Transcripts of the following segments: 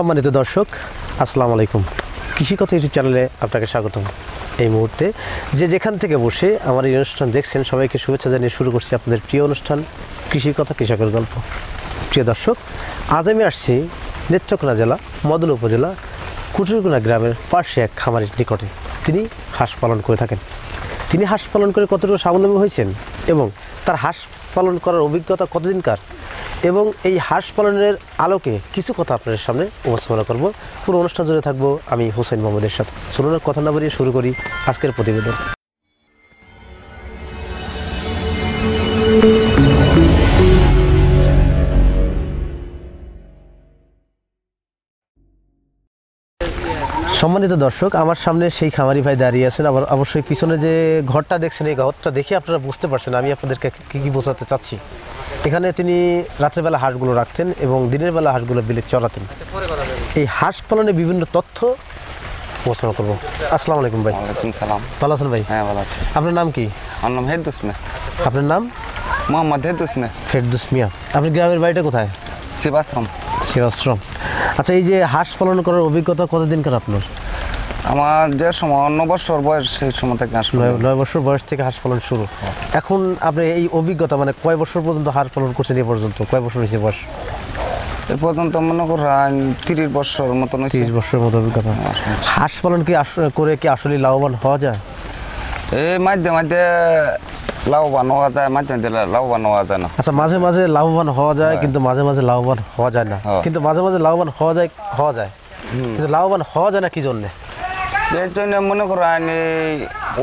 সম্মানিত দর্শক, আসসালামু আলাইকুম। কৃষি কথা ইউটিউব চ্যানেলে আপনাকে স্বাগতম। এই মুহূর্তে যে যেখান থেকে বসে আমার এই অনুষ্ঠান দেখছেন, সবাইকে শুভেচ্ছা জানিয়ে শুরু করছি আপনাদের প্রিয় অনুষ্ঠান কৃষি কথা, কৃষকের গল্প। প্রিয় দর্শক, আজ আমি আসছি নেত্রকোনা জেলা মদন উপজেলা কুটুরকোনা গ্রামের পাশে এক খামারের নিকটে। তিনি হাঁস পালন করে থাকেন। তিনি হাঁস পালন করে কতটুকু স্বাবলম্বী হয়েছেন এবং তার হাঁস পালন করার অভিজ্ঞতা কতদিনকার, এবং এই হাঁস পালনের আলোকে কিছু কথা আপনাদের সামনে উপস্থাপনা করব। পুরো অনুষ্ঠান জুড়ে থাকবো আমি হোসেন মোহাম্মদের সাথে। চলুন কথা না বাড়িয়ে শুরু করি আজকের প্রতিবেদন। সম্মানিত দর্শক, আমার সামনে সেই খামারি ভাই দাঁড়িয়ে আছেন। আবার অবশ্যই পিছনে যে ঘরটা দেখছেন, এই ঘরটা দেখে আপনারা বুঝতে পারছেন আমি আপনাদেরকে কী বোঝাতে চাচ্ছি। এখানে তিনি রাত্রেবেলা হাঁসগুলো রাখতেন এবং দিনের বেলা হাঁসগুলো বিলে চড়াতেন। এই হাঁস পালনে বিভিন্ন তথ্য উপস্থাপন করবো। আসসালামু আলাইকুম ভাই। ওয়ালাইকুম সালাম। ভালো আছেন ভাই? হ্যাঁ, ভালো আছি। আপনার নাম কি? আমার নাম হেরদুস মিয়া। আপনার নাম? মোহাম্মদ হেরদুস মিয়া। ফেরদুস মিয়া। আপনার গ্রামের বাড়িটা কোথায়? শিবাশ্রম। শিবাশ্রম। আচ্ছা, এই যে হাঁস পালন করার অভিজ্ঞতা কতদিনকার আপনার? আমার যে সময় 9 বছর বয়স, সেই সময় থেকে হাঁস পালন। 9 বছর বয়স থেকে হাঁস পালন শুরু। এখন আপনি এই অভিজ্ঞতা মানে কয় বছর পর্যন্ত হাঁস পালন করছেন? এ পর্যন্ত কয় বছর হয়েছে বয়স? এ পর্যন্ত মনে করেন 30 বছর মতন হয়েছে। 30 বছরের মতো অভিজ্ঞতা। হাঁস পালন কি করে কি আসলে লাভবান হওয়া যায়? এই মাঝে মাঝে লাভবান হওয়া যায়, মাঝে মাঝে লাভবান হওয়া যায় না। আচ্ছা, মাঝে মাঝে লাভবান হওয়া যায়, কিন্তু মাঝে মাঝে লাভবান হওয়া যায় না। কিন্তু মাঝে মাঝে লাভবান হওয়া যায় কিন্তু লাভবান হওয়া যায় না কি জন্যে? এর জন্য মনে করেন এই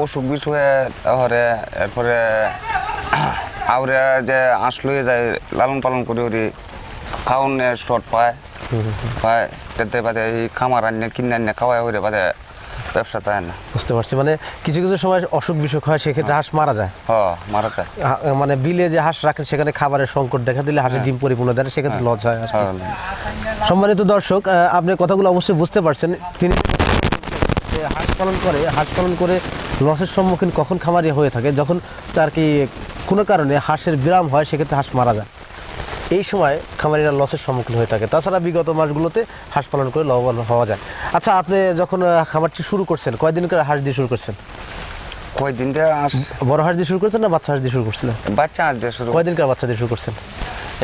অসুখ বিসুখে, তারপরে এরপরে আউরে যে হাঁস লইয়ে যায় লালন পালন করি ওরি খাওয়ানোর শর্ট পায় যেতে পারে এই খামার আনিয়ে কিনে আনিয়ে খাওয়াই হয়ে বাদে ব্যবসা তাই না। বুঝতে পারছি, মানে কিছু কিছু সময় অসুখ বিসুখ হয়, সেক্ষেত্রে হাঁস মারা যায়। মারা যায়। মানে বিলে যে হাঁস রাখেন সেখানে খাবারের সংকট দেখা দিলে হাঁসের ডিম পরিপূর্ণ দেয়, সেক্ষেত্রে লস হয়। সম্মানিত দর্শক, আপনি কথাগুলো অবশ্যই বুঝতে পারছেন। তিনি হাঁস পালন করে লসের সম্মুখীন কখন খামারি হয়ে থাকে, যখন তার কি কোনো কারণে হাঁসের বিরাম হয়, সেক্ষেত্রে হাঁস মারা যায়। এই সময় খামারিরা লসের সম্মুখীন হয়ে থাকে। তাছাড়া বিগত মাসগুলোতে হাঁস পালন করে লাভবান হওয়া যায়। আচ্ছা, আপনি যখন খামারটি শুরু করছেন, কয়দিনকার হাঁস দিয়ে শুরু করছেন? কয়দিন বড় হাঁস দিয়ে শুরু করছেন না বাচ্চা হাঁস দিয়ে শুরু করছিলেন? বাচ্চা হাঁস দিয়ে শুরু। কয়দিনকার বাচ্চা দিয়ে শুরু করছেন?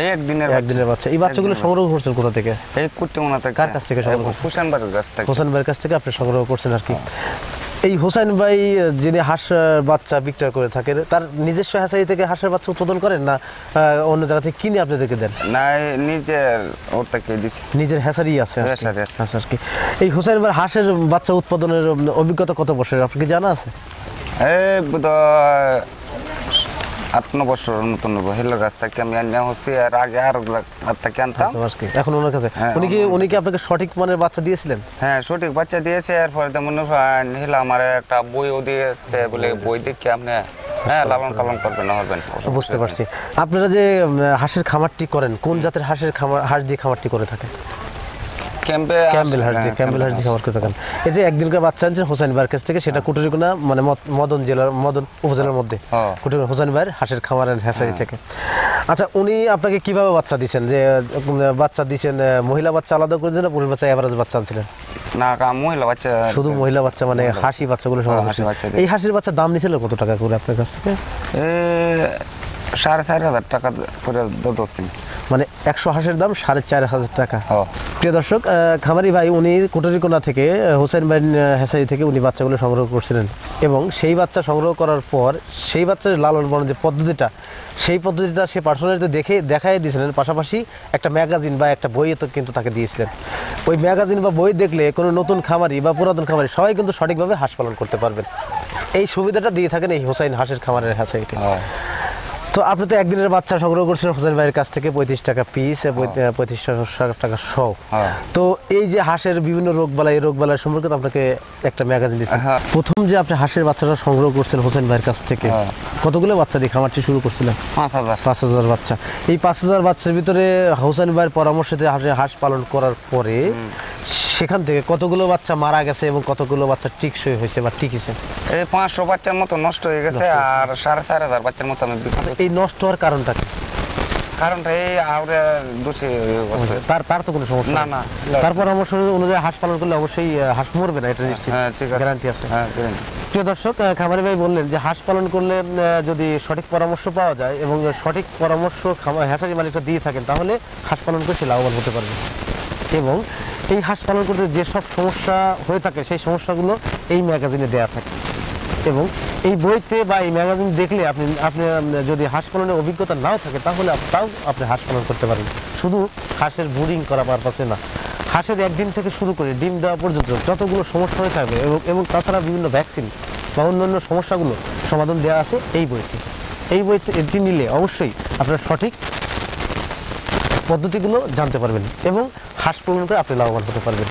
এই একদিনের বাচ্চা। এই বাচ্চাগুলো সংগ্রহ করছেন কোথা থেকে? এই কুট্টিমোনা থেকে। কার কাছ থেকে সংগ্রহ করছেন? হোসেন ভাইয়ের কাছ থেকে। হোসেন ভাইয়ের কাছ থেকে আপনি সংগ্রহ করছেন আর কি। এই হোসেন ভাই যিনি হাঁস বাচ্চা বিক্রয় করে থাকেন, তার নিজস্ব হ্যাচারি থেকে হাঁসের বাচ্চা উৎপাদন করেন না অন্য জায়গা থেকে কিনে আপনাদেরকে দেন? না, নিজের ওর থেকে দিছি। নিজের হ্যাচারি আছে আর কি। এই হোসেন ভাই হাঁসের বাচ্চা উৎপাদনের অভিজ্ঞতা কত বছরের আপনার কি জানা আছে? এই বোধহয় 8-9 বছর মতন হেলার কাছ থেকে আমি আনিয়া হচ্ছে। আর আগে আর থেকে আনতাম। এখন ওনার কাছে উনি কি আপনাকে সঠিক মানের বাচ্চা দিয়েছিলেন? হ্যাঁ, সঠিক বাচ্চা দিয়েছে। এরপরে মনে হয় হেলা আমার একটা বইও দিয়েছে, বলে বই দেখে আপনি লালন পালন করবেন না হবেন। বুঝতে পারছি। আপনারা যে হাঁসের খামারটি করেন, কোন জাতের হাঁস দিয়ে খামারটি করে থাকেন? ক্যাম্বেল হাঁস দিয়ে খামার করে থাকেন। এই যে একদিনকার বাচ্চা আনছেন হোসেন ভাইয়ের কাছ থেকে, সেটা কুটুরকোনা মানে মদন উপজেলার মধ্যে কুটুরকোনা হোসেন ভাইয়ের হাঁসের খামারের হ্যাচারি থেকে। আচ্ছা, উনি আপনাকে কিভাবে বাচ্চা দিচ্ছেন? যে বাচ্চা দিচ্ছেন মহিলা বাচ্চা আলাদা করে দিলেন, পুরুষ বাচ্চা এভারেজ বাচ্চা আনছিলেন? না, মহিলা বাচ্চা। শুধু মহিলা বাচ্চা, মানে হাসি বাচ্চাগুলো সংগ্রহ করছেন। এই হাঁসের বাচ্চার দাম নিয়েছিল কত টাকা করে আপনার কাছ থেকে? 4,500 টাকা করে দিচ্ছি। মানে 100 হাঁসের দাম 4,500 টাকা। প্রিয় দর্শক, খামারি ভাই উনি কুটুরকোনা থেকে হোসেন ভাই হ্যাচারি থেকে উনি বাচ্চাগুলো সংগ্রহ করছিলেন, এবং সেই বাচ্চা সংগ্রহ করার পর সেই বাচ্চার লালন পালন যে পদ্ধতিটা, সেই পদ্ধতিটা সে পার্সোনালি দেখাই দিয়েছিলেন। পাশাপাশি একটা ম্যাগাজিন বা একটা বই তো কিন্তু তাকে দিয়েছিলেন। ওই ম্যাগাজিন বা বই দেখলে কোনো নতুন খামারি বা পুরাতন খামারি সবাই কিন্তু সঠিকভাবে হাঁস পালন করতে পারবেন। এই সুবিধাটা দিয়ে থাকেন এই হোসেন হাঁসের খামারের হ্যাচারিতে। তো আপনি তো একদিনের বাচ্চা সংগ্রহ করছিলেন হোসেন ভাইয়ের কাছ থেকে 35 টাকা পিস, 35 টাকা শো। তো এই যে হাঁসের বিভিন্ন রোগবালাই, এই রোগবালাই সম্পর্কে আপনাকে একটা ম্যাগাজিন দিচ্ছে। প্রথম যে আপনি হাঁসের বাচ্চাটা সংগ্রহ করছেন হোসেন ভাইয়ের কাছ থেকে, কতগুলো বাচ্চা দিয়ে খামারটি শুরু করছিলেন? 5,000 বাচ্চা। এই 5,000 বাচ্চার ভিতরে হোসেন ভাইয়ের পরামর্শে হাঁস পালন করার পরে সেখান থেকে কতগুলো বাচ্চা মারা গেছে এবং কতগুলো বাচ্চা টিকসই হয়েছে বা টিকেছে? এই 500 বাচ্চার মতো নষ্ট হয়ে গেছে, আর 4,500 বাচ্চার মতো আমি। এই নষ্ট হওয়ার কারণটা কি? কারণটা এই আউরে দোষে তার তো কোনো সমস্যা না নেই। না তার পরামর্শ অনুযায়ী হাঁস পালন করলে অবশ্যই হাঁস মরবে না, এটা নিশ্চিত, হ্যাঁ ঠিক আছে, গ্যারান্টি আছে। হ্যাঁ guarantee। প্রিয় দর্শক, খামারি ভাই বললেন যে হাঁস পালন করলে যদি সঠিক পরামর্শ পাওয়া যায় এবং সঠিক পরামর্শ হ্যাচারি মালিকরা দিয়ে থাকেন, তাহলে হাঁস পালন করে সে লাভবান হতে পারবে। এবং এই হাঁস পালন করতে যেসব সমস্যা হয়ে থাকে সেই সমস্যাগুলো এই ম্যাগাজিনে দেওয়া থাকে, এবং এই বইতে বা এই ম্যাগাজিন দেখলে আপনি আপনি যদি হাঁস পালনের অভিজ্ঞতা নাও থাকে তাহলে তাও আপনি হাঁস পালন করতে পারেন। শুধু হাঁসের ব্রুডিং করা পারপাসে না, হাঁসের একদিন থেকে শুরু করে ডিম দেওয়া পর্যন্ত যতগুলো সমস্যা হয়ে থাকবে এবং তাছাড়া বিভিন্ন ভ্যাকসিন বা অন্যান্য সমস্যাগুলো সমাধান দেওয়া আছে এই বইতে। এই বইতে এটি নিলে অবশ্যই আপনার সঠিক পদ্ধতিগুলো জানতে পারবেন এবং হাঁস পালন করে আপনি লাভবান হতে পারবেন।